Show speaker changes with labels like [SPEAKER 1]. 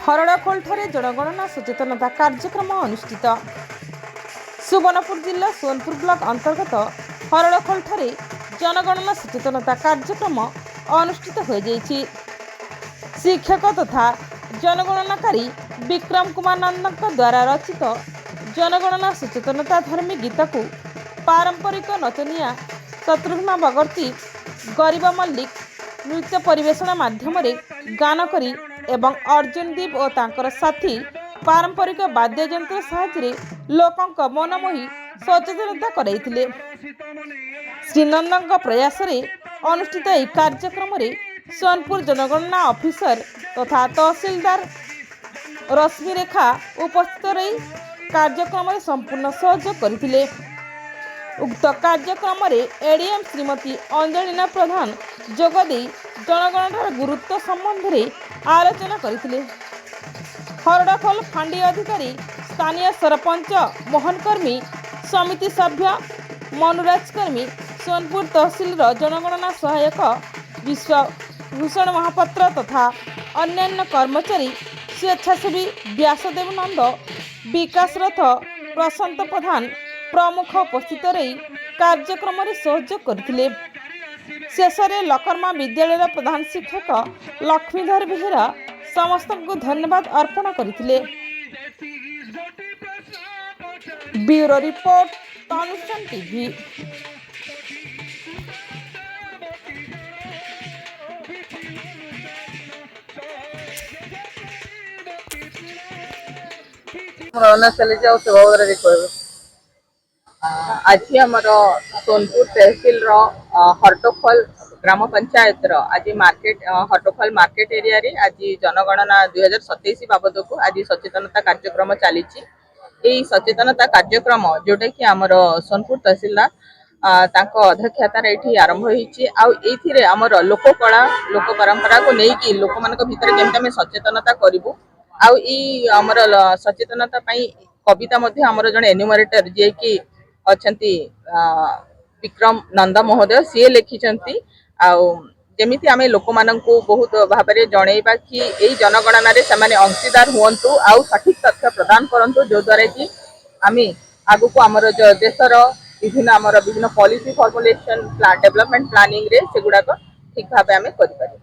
[SPEAKER 1] हरड़खोल जनगणना सचेतनता कार्यक्रम अनुष्ठित। सुवर्णपुर जिला सोनपुर ब्लॉक अंतर्गत हरड़खोल जनगणना सचेतनता कार्यक्रम अनुष्ठित हो जाइछि। शिक्षक तथा जनगणनाकारी विक्रम कुमार नंदक द्वारा रचित जनगणना सचेतनता धर्मी गीत को पारंपरिक नचनिया शत्रुघ्न बगर्ती गरीब मल्लिक नृत्य परिवेषण माध्यम गान करी एवं अर्जुन दीप और तांकर साथी पारंपरिक वाद्ययंत्र साहाय्य लोकंक मनमोही सचेतनता कराइथिले। श्री नंदक प्रयास अनुष्ठित यह कार्यक्रम सोनपुर जनगणना ऑफिसर तथा तहसीलदार रश्मिरेखा उपस्थित रही कार्यक्रम संपूर्ण सहयोग करथिले। उक्त कार्यक्रम एडीएम श्रीमती अंजलिना प्रधान जोगदे जनगणनार गुरुत्व संबंध में आलोचना करथिले। हरड़खोल फांडी अधिकारी स्थानीय सरपंच मोहन कर्मी समिति सभ्य मनुराज कर्मी सोनपुर तहसील जनगणना सहायक विश्वभूषण महापात्र तथा अन्यान्य कर्मचारी स्वेच्छासेवी व्यासदेव नंद विकास रथ प्रशांत प्रधान प्रमुख उपस्थित रही कार्यक्रम सहयोग करथिले। शेष में लकर्मा विद्यालय प्रधान शिक्षक लक्ष्मीधर बेहेरा समस्त को धन्यवाद अर्पण करथिले। ब्यूरो रिपोर्ट तनुष्ठान टीवी।
[SPEAKER 2] आज आमर सोनपुर तहसील हरटोखोल ग्राम पंचायत आज मार्केट हरटोखोल मार्केट एरिया रे आज जनगणना 2027 बाबद को आज सचेतनता कार्यक्रम चली। सचेतनता कार्यक्रम जोटा कि आमर सोनपुर तहसीलदार अध्यक्षतार ये आरंभ होती आमर लोककला लोक परंपरा को लेकिन लोक मान भर केमती सचेतनता करूँ आमर सचेतनता कविता आमर जड़े एन्यूमरेटर जे कि अच्छा विक्रम नंद महोदय सी लिखिं जमी आम लोक मान बहुत भाव में जनइबा कि यही जनगणना से अंशीदार हूँ आउ सठिक तथ्य प्रदान करूँ जो द्वारा कि आम आग को आमर देशर विभिन्न पॉलिसी फॉर्मुलेशन डेवलपमेंट प्लानिंग रे से गुड़ाक ठीक भाव आम कर।